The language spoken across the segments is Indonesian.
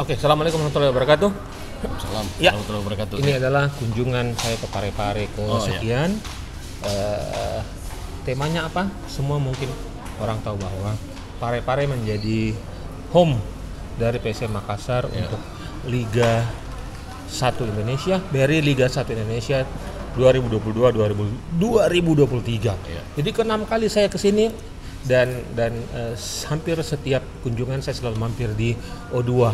Oke, assalamualaikum warahmatullahi wabarakatuh. Salam Ya, warahmatullahi wabarakatuh. ini adalah kunjungan saya ke Parepare kesekian. Temanya apa? Semua mungkin orang tahu bahwa Parepare menjadi home dari PSM Makassar untuk Liga 1 Indonesia, dari Liga 1 Indonesia 2022-2023. Jadi ke-6 kali saya ke sini dan hampir setiap kunjungan saya selalu mampir di O2.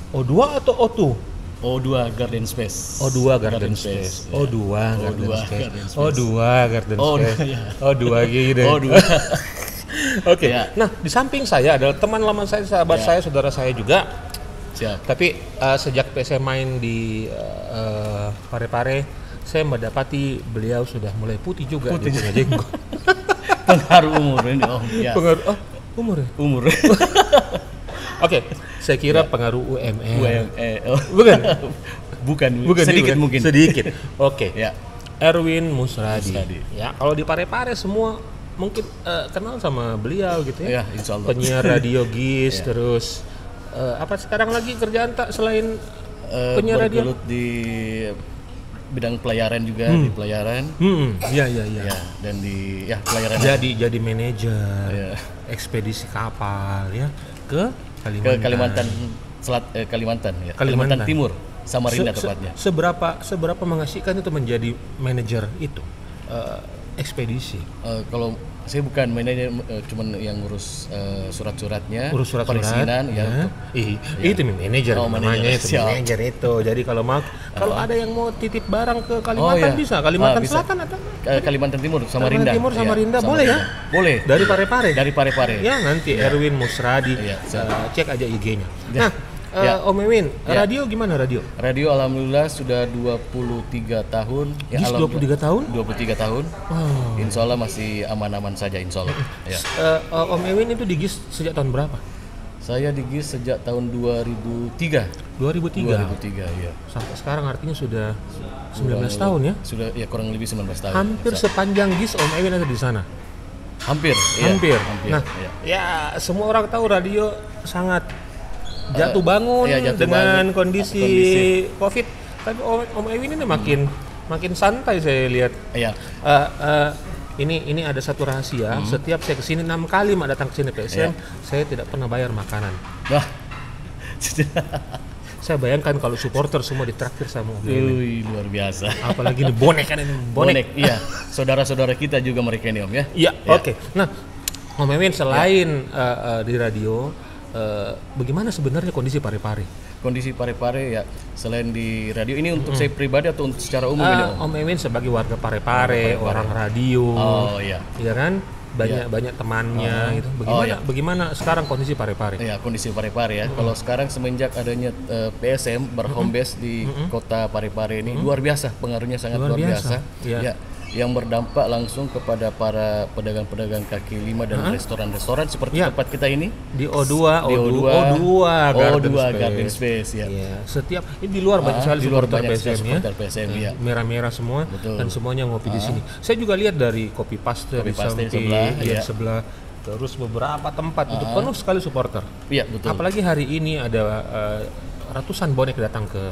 O2 atau O2? O2 Garden Space. O2 Garden Space. O2 Garden Space. O2 Garden Space. O2 gitu. O2. Oke. Nah, di samping saya adalah teman lama saya, sahabat saya, saudara saya juga. Siap. Tapi sejak saya main di Parepare, saya mendapati beliau sudah mulai putih juga. Putih jenggot. Pengaruh umur ini, Om. Ya. Pengaruh umur ya? Umur. Oke, saya kira pengaruh UMR. Oh. Bukan. Sedikit mungkin. Sedikit. Oke. Ya. Erwin Musradi. Ya, kalau di Parepare semua mungkin kenal sama beliau gitu ya. Ya, insya Allah. Penyiar radio GIS, terus apa sekarang lagi kerjaan tak selain penyiar radio? Bergelut di bidang pelayaran juga, di pelayaran. Iya. Ya, dan di pelayaran. Jadi manajer ekspedisi kapal ya ke Kalimantan Kalimantan Timur, Samarinda tepatnya. Seberapa mengasihkan itu menjadi manajer itu ekspedisi? Kalau saya bukan manajer, cuman yang ngurus surat-suratnya, urus surat perizinan ya. Itu manajer namanya, itu Siap. manajer itu. Jadi kalau ada yang mau titip barang ke Kalimantan bisa, Kalimantan bisa. Selatan atau Kalimantan Timur, Samarinda. Kalimantan Timur, Samarinda, boleh ya? Boleh. Dari Parepare. Dari Parepare. Ya, nanti Erwin Musradi, cek aja IG-nya. Nah, Om Ewin, radio gimana radio? Radio alhamdulillah sudah 23 tahun. Ya, 23 tahun? 23 tahun. Oh. Insya Allah masih aman-aman saja, insya Allah. Om Ewin itu di GIS sejak tahun berapa? Saya di GIS sejak tahun 2003. 2003, ya. Sampai sekarang artinya sudah 19 tahun ya? Sudah ya, kurang lebih 19 tahun. Hampir sepanjang GIS Om Ewin ada di sana. Hampir. Nah, ya semua orang tahu radio sangat jatuh bangun dengan kondisi COVID. Tapi Om Ewin ini makin santai saya lihat. Iya. Ini ada satu rahasia. Setiap saya kesini 6 kali datang kesini PSM, saya tidak pernah bayar makanan. Wah. Saya bayangkan kalau supporter semua ditraktir sama Om Ewin. Luar biasa. Apalagi ini bonek kan ini bonek. Iya. Saudara-saudara kita juga mereka ini, Om ya. Iya. Oke. Nah, Om Ewin selain di radio, bagaimana sebenarnya kondisi Parepare? Kondisi Parepare ya, selain di radio ini untuk saya pribadi atau untuk secara umum ini, Om Ewin sebagai warga Parepare, orang radio, iya kan, banyak temannya gitu. Bagaimana sekarang kondisi Parepare? Ya, kondisi Parepare ya. Kalau sekarang semenjak adanya PSM berhome base di kota Parepare ini luar biasa, pengaruhnya sangat luar biasa. Ya. Yang berdampak langsung kepada para pedagang-pedagang kaki lima dan restoran-restoran seperti tempat kita ini di O2 Garden Space ya. Setiap ini di luar banyak sekali supporter PSM ya. Merah-merah semua. Betul. Dan semuanya ngopi di sini. Saya juga lihat dari Kopi Paste di sebelah terus beberapa tempat itu penuh sekali supporter. Iya, betul. Apalagi hari ini ada ratusan bonek datang ke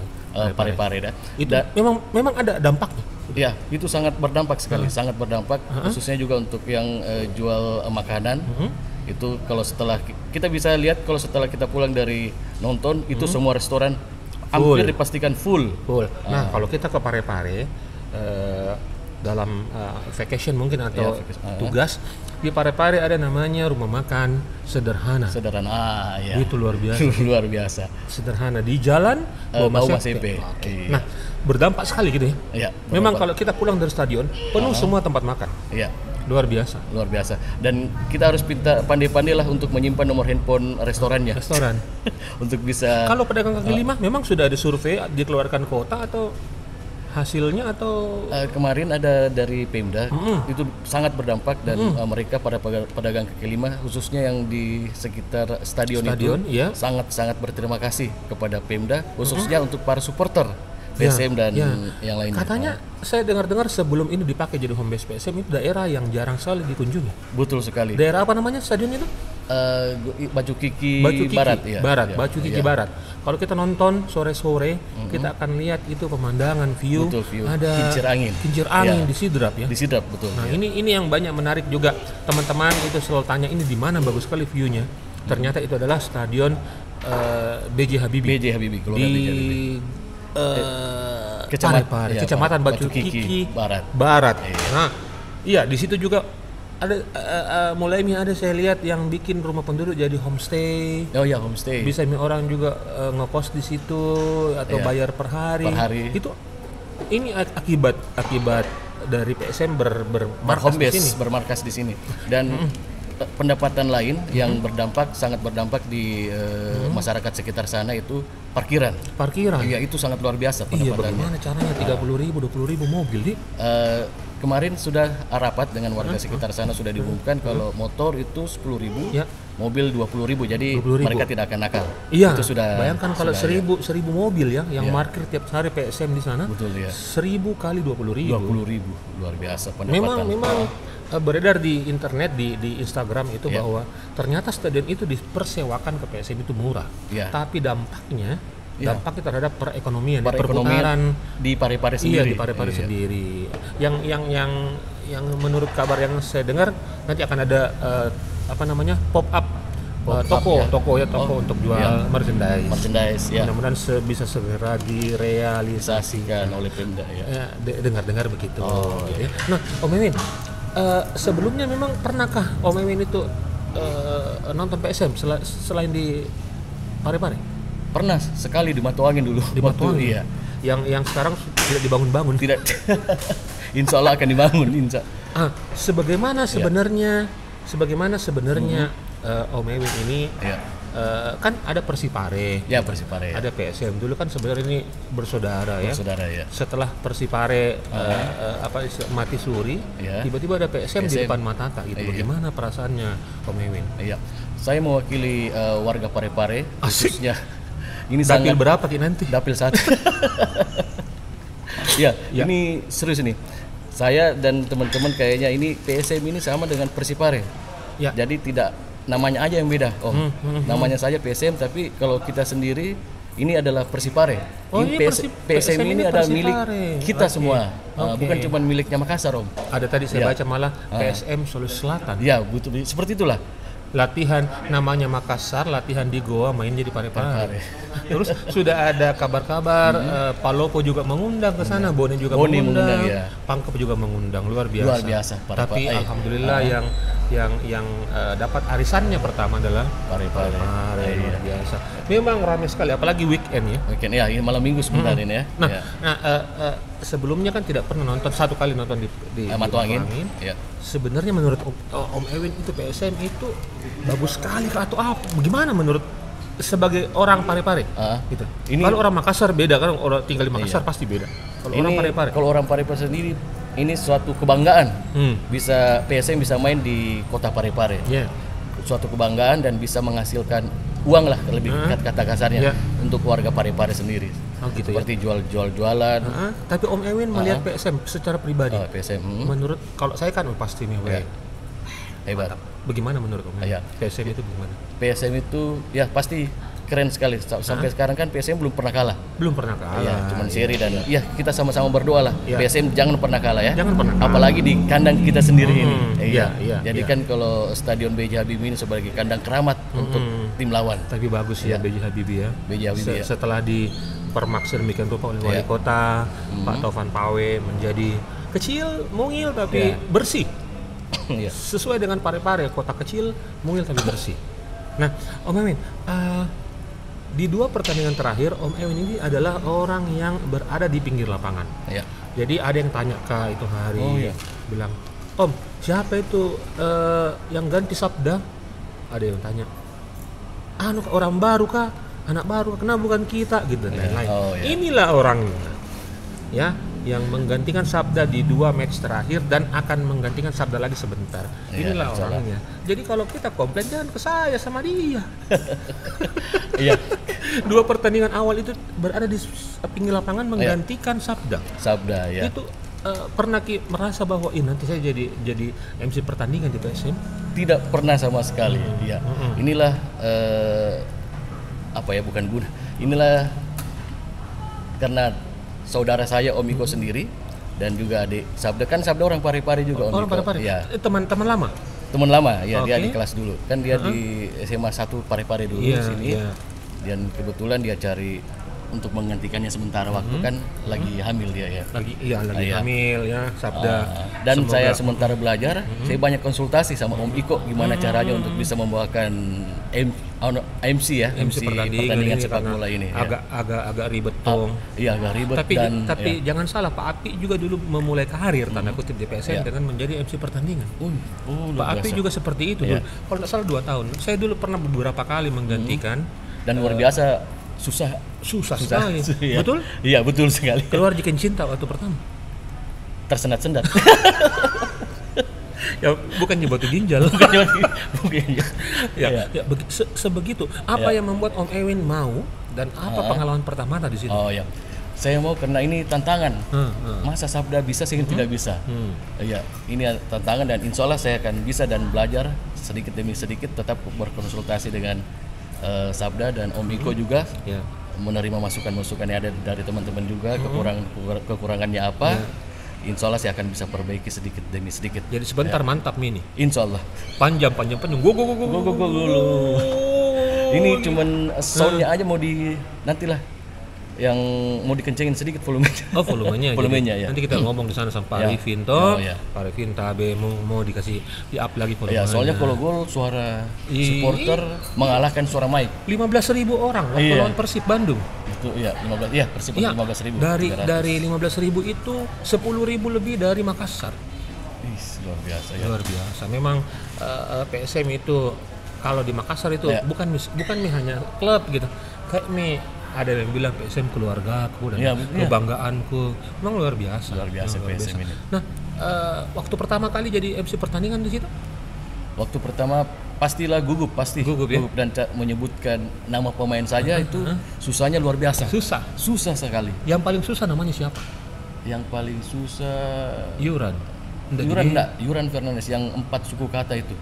Parepare. Itu memang ada dampaknya. Ya, itu sangat berdampak sekali, sangat berdampak, khususnya juga untuk yang jual makanan. Itu kalau setelah kita bisa lihat, kalau setelah kita pulang dari nonton, itu semua restoran hampir dipastikan full. Nah, kalau kita ke Parepare dalam vacation mungkin atau tugas, di Parepare ada namanya rumah makan sederhana. Itu luar biasa. Luar biasa. Sederhana di jalan Baumas EP. Nah, berdampak sekali gitu ya. Iya. Memang kalau kita pulang dari stadion penuh semua tempat makan. Iya. Luar biasa. Dan kita harus pandai-pandai lah untuk menyimpan nomor handphone restorannya. Untuk bisa. Kalau pedagang kaki lima memang sudah ada survei dikeluarkan kota atau hasilnya atau kemarin ada dari Pemda itu sangat berdampak dan mereka pada pedagang kaki lima khususnya yang di sekitar stadion itu sangat berterima kasih kepada Pemda khususnya untuk para supporter PSM dan yang lainnya. Katanya saya dengar-dengar sebelum ini dipakai jadi home base PSM itu daerah yang jarang sekali dikunjungi. Betul sekali. Daerah apa namanya stadion itu? Baju Kiki Barat ya. Baju Kiki Barat. Kalau kita nonton sore-sore, kita akan lihat itu pemandangan, view. Ada kincir angin di Sidrap ya. Di Sidrap, betul. Nah, ini yang banyak menarik juga. Teman-teman itu selalu tanya ini di mana bagus sekali view-nya. Ternyata itu adalah stadion B.J. Habibie. Di Kecamatan Batu Kiki Barat. Nah, iya di situ juga ada mulai ada saya lihat yang bikin rumah penduduk jadi homestay. Homestay. Bisa orang juga ngekos di situ atau bayar per hari. Itu ini akibat dari PSM bermarkas di sini. Dan pendapatan lain yang sangat berdampak di masyarakat sekitar sana itu parkiran. Iya, itu sangat luar biasa pendapatannya. Bagaimana caranya 30.000, 20.000 mobil nih? Kemarin sudah rapat dengan warga sekitar sana, sudah diumumkan kalau motor itu 10.000, mobil 20.000. Jadi mereka tidak akan nakal. Iya. Itu sudah. Bayangkan kalau 1.000 mobil ya yang parkir tiap hari PSM di sana. Betul ya. 1.000 kali 20.000. 20.000 luar biasa pendapatan. Memang beredar di internet di Instagram itu bahwa ternyata stadion itu dipersewakan ke PSM itu murah. Tapi dampaknya terhadap perekonomian, perputaran di Parepare sendiri. Iya, di Parepare sendiri. Yang menurut kabar yang saya dengar nanti akan ada pop up toko untuk jual merchandise. Mudah-mudahan bisa segera direalisasikan oleh Pemda ya. Dengar-dengar begitu. Nah, Om Ewin, sebelumnya memang pernahkah Om Ewin itu nonton PSM selain di Parepare? Pernah sekali di Matuangin dulu. Di Matuangin. Iya. Yang sekarang tidak dibangun-bangun. Tidak. Insya Allah akan dibangun. Sebagaimana sebenarnya Om Ewin ini kan ada Persipare. Ya, Persipare. Ada PSM. Dulu kan sebenarnya ini bersaudara ya. Setelah Persipare mati suri, tiba-tiba ada PSM di depan mata gitu. Bagaimana perasaannya Om Ewin? Iya. Saya mewakili warga Parepare khususnya. Ini dapil berapa nanti? Dapil 1. Ini serius nih. Saya dan teman-teman kayaknya ini PSM ini sama dengan Persipare. Jadi tidak namanya aja yang beda. Namanya saja PSM, tapi kalau kita sendiri ini adalah Persipare. PSM ini adalah milik kita semua. Bukan cuma miliknya Makassar, Om. Ada tadi saya baca malah PSM Sulawesi Selatan. Ya, betul. Seperti itulah. Latihan namanya Makassar, latihan di Goa, main jadi Parepare. Terus sudah ada kabar-kabar Palopo juga mengundang ke sana, Boni juga mengundang, Pangkep juga mengundang, luar biasa. Tapi alhamdulillah yang dapat arisannya pertama adalah Parepare, luar biasa. Memang ramai sekali, apalagi weekend ya. Ini malam minggu sebentar ini ya. Sebelumnya kan tidak pernah nonton, satu kali nonton di Matuangin. Sebenarnya menurut Om Ewin itu PSM itu bagus sekali atau apa? Bagaimana menurut sebagai orang Parepare? Gitu. Kalau orang Makassar beda, kan orang tinggal di Makassar pasti beda. Kalau orang Parepare sendiri ini suatu kebanggaan. Bisa PSM bisa main di kota Parepare. Suatu kebanggaan dan bisa menghasilkan uang lah, lebih kata kasarnya untuk warga Parepare sendiri. Seperti jualan. Tapi Om Ewin melihat PSM secara pribadi. PSM. Menurut kalau saya kan pasti nih hebat. Bagaimana menurut Om Ewin? PSM itu bagaimana? PSM itu ya pasti keren sekali. Sampai sekarang kan PSM belum pernah kalah. Cuman seri dan kita sama-sama berdoa lah. PSM jangan pernah kalah ya. Apalagi di kandang kita sendiri ini. Jadi kan kalau stadion B.J. Habibie ini sebagai kandang keramat untuk tim lawan. Tapi bagus ya B.J. Habibie ya. Setelah dipermaksud demikian rupa oleh wali kota Pak Taufan Pawe menjadi kecil, mungil tapi bersih. Sesuai dengan Parepare, kota kecil, mungil tapi bersih. Nah, Om Ewin, di 2 pertandingan terakhir Om Ewin ini adalah orang yang berada di pinggir lapangan. Jadi ada yang tanya ke itu hari, bilang, Om, siapa itu yang ganti Sabda? Ada yang tanya, orang baru kah? Anak baru, kenapa bukan kita? Gitu dan lain-lain. Inilah orangnya, ya, yang menggantikan Sabda di 2 match terakhir dan akan menggantikan Sabda lagi sebentar. Inilah orangnya. Jadi kalau kita komplain jangan ke saya, sama dia. 2 pertandingan awal itu berada di pinggir lapangan menggantikan Sabda. Sabda ya. Itu pernah merasa bahwa nanti saya jadi MC pertandingan di PSM? Tidak pernah sama sekali. Ya. Inilah bukan guna. Inilah karena saudara saya Om Iko sendiri dan juga adik Sabda, kan Sabda orang Parepare juga. Om Iko. Ya. Teman-teman lama? Teman lama, ya. Dia di kelas dulu. Kan dia di SMA 1 Parepare dulu di sini. Dan kebetulan dia cari untuk menggantikannya sementara waktu, kan lagi hamil dia ya. Lagi hamil ya, Sabda. Dan semoga saya sementara belajar, saya banyak konsultasi sama Om Iko gimana caranya untuk bisa membawakan MC ya, MC pertandingan sepak bola ini. Agak ribet dong. Iya, agak ribet. Tapi jangan salah, Pak Api juga dulu memulai karir tanda kutip di PSM dengan menjadi MC pertandingan. Pak Api juga seperti itu. Kalau tidak salah 2 tahun. Saya dulu pernah beberapa kali menggantikan. Dan luar biasa susah sekali. Ya. Betul? Iya, betul sekali. Keluar Jikin Cinta waktu pertama. Tersendat-sendat. Ya, bukannya batu ginjal. Sebegitu. Apa yang membuat Om Ewin mau dan apa pengalaman pertama di situ? Oh ya. Saya mau karena ini tantangan. Masa Sabda bisa, saya tidak bisa. Ya, ini tantangan dan insya Allah saya akan bisa dan belajar sedikit demi sedikit, tetap berkonsultasi dengan Sabda dan Om Iko juga, menerima masukan-masukan yang ada dari teman-teman juga, kekurangannya apa. Insya Allah saya akan bisa perbaiki sedikit demi sedikit. Jadi sebentar mantap nih. Insya Allah. Panjang. Go. Ini cuman soundnya aja mau nantilah yang mau dikencengin sedikit volumenya. Volumenya ya. Nanti kita ngomong di sana sama Pak Arifin Pak Arifin Tabe mau dikasih di-up lagi volumenya. Ya, soalnya kalau gol suara supporter mengalahkan suara mic. 15.000 orang waktu lawan Persib Bandung. Itu ya, 15. Iya, Persib 15.000. Dari 15.000 itu 10.000 lebih dari Makassar. Luar biasa ya. Luar biasa. Memang PSM itu kalau di Makassar itu bukan hanya klub gitu. Kayak ada yang bilang PSM keluargaku dan kebanggaanku. Memang luar biasa. Luar biasa PSM ini. Nah, waktu pertama kali jadi MC pertandingan di situ? Waktu pertama pastilah gugup dan menyebutkan nama pemain saja itu susahnya luar biasa. Susah sekali. Yang paling susah namanya siapa? Yang paling susah Yuran Fernandes yang 4 suku kata itu.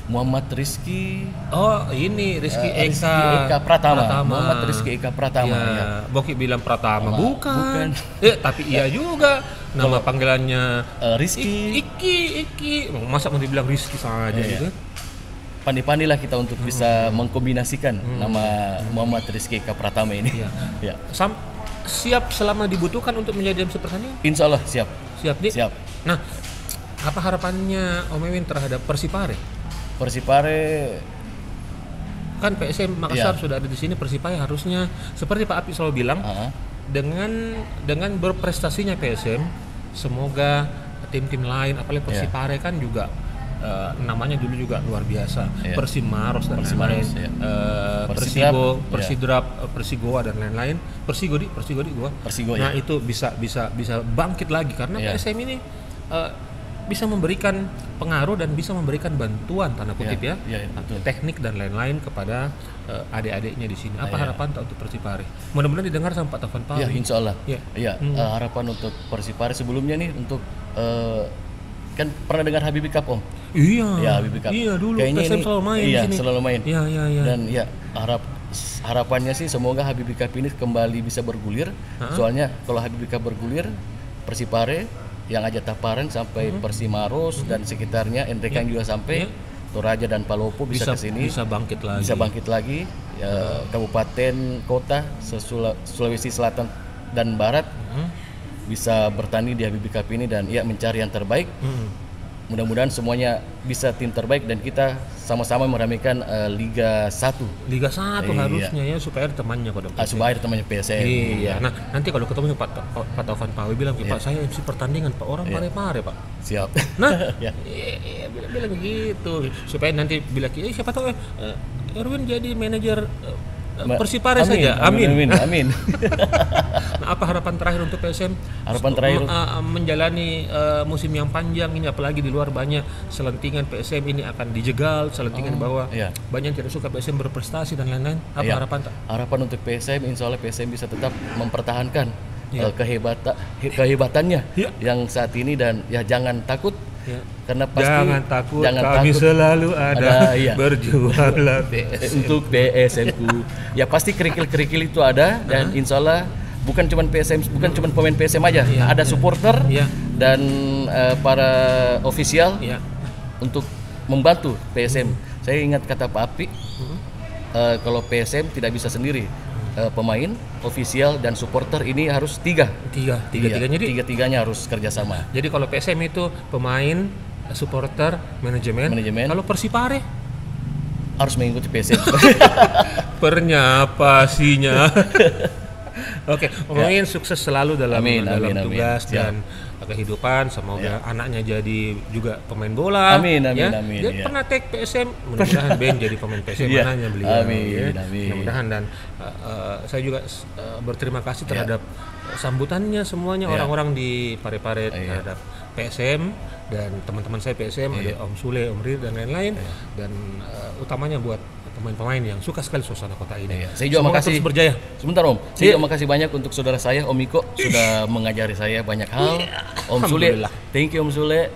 Muhammad Rizky. Rizky Eka Pratama. Muhammad Rizky Eka Pratama. Ya. Boki bilang Pratama. Bukan. Tapi iya juga. Nama panggilannya Rizky. Iki. Masa mau dibilang Rizky saja gitu? Pandai-pandailah kita untuk bisa mengkombinasikan nama Muhammad Rizky Eka Pratama ini. Ya. Siap selama dibutuhkan untuk menjadi MC pertandingan? Insya Allah siap. Siap. Nah, apa harapannya Om Ewin terhadap Persipare kan PSM Makassar sudah ada di sini. Persipare harusnya seperti Pak Api selalu bilang, dengan berprestasinya PSM, semoga tim-tim lain apalagi Persipare kan juga namanya dulu juga luar biasa, Persimaros dan lain-lain, Persigo, Persidrap, Persigoa dan lain-lain, Persigo gua. Nah, itu bisa bangkit lagi karena PSM ini bisa memberikan pengaruh dan bisa memberikan bantuan tanda kutip teknik dan lain-lain kepada adik-adiknya di sini. Apa harapan untuk Persipare? Mudah-mudahan didengar sama Pak Taufan Pawi. Ya, insya Allah. Harapan untuk Persipare sebelumnya nih untuk kan pernah dengar Habibie Cup, Om? Iya. Ya, Habibie Cup. Iya, dulu PSM selalu main di sini. Selalu main. Iya. Dan harapannya sih semoga Habibie Cup ini kembali bisa bergulir. Soalnya kalau Habibie Cup bergulir, Persipare yang aja Taparang sampai Persimaros dan sekitarnya, Endrekang juga sampai, Toraja dan Palopo bisa ke sini. Bisa bangkit lagi. Kabupaten, kota, Sulawesi Selatan dan Barat bisa bertanding di Habibie Cup ini dan mencari yang terbaik. Mudah-mudahan semuanya bisa tim terbaik dan kita sama-sama meramaikan Liga 1. Liga 1 harusnya supaya ada temannya supaya ada temannya PSM. Iya. Nah, nanti kalau ketemu Pak Taufan Pawi bilang, Pak saya MC pertandingan, Pak orang Parepare, Pak. Siap. Nah, bilang gitu supaya nanti bilang, siapa tahu Erwin jadi manajer Persipare saja. Amin. Nah, apa harapan terakhir untuk PSM? Harapan terakhir menjalani musim yang panjang ini, apalagi di luar banyak selentingan PSM ini akan dijegal, selentingan bahwa banyak yang tidak suka PSM berprestasi dan lain-lain. Apa harapan? Harapan untuk PSM, insya Allah PSM bisa tetap mempertahankan kehebatannya yang saat ini, dan ya jangan takut. Karena pasti jangan takut, kami selalu ada, berjuanglah untuk PSM-ku. Ya pasti kerikil-kerikil itu ada, dan insya Allah bukan cuma PSM, bukan cuma pemain PSM aja, ada supporter dan para ofisial untuk membantu PSM. Saya ingat kata Pak Api, kalau PSM tidak bisa sendiri. Pemain, ofisial, dan supporter ini harus tiga-tiganya harus kerjasama. Jadi kalau PSM itu pemain, supporter, manajemen. Kalau Persipare harus mengikuti PSM. Pernyapasinya. Oke, ngomongin sukses selalu dalam tugas dan kehidupan. Semoga anaknya jadi juga pemain bola. Amin. Dia pernah take PSM, mudah-mudahan Ben jadi pemain PSM anaknya beliau. Amin. Mudah-mudahan, dan saya juga berterima kasih terhadap sambutannya semuanya orang-orang di Parepare terhadap PSM dan teman-teman saya PSM, ada Om Sule, Om Rir, dan lain-lain, dan utamanya buat pemain-pemain yang suka sekali suasana kota ini. Saya juga makasih, terus berjaya. Sebentar Om, saya juga makasih banyak untuk saudara saya Om Iko sudah mengajari saya banyak hal. Om Sule, thank you Om Sule.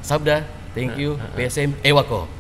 Sabda, thank you. PSM Ewako.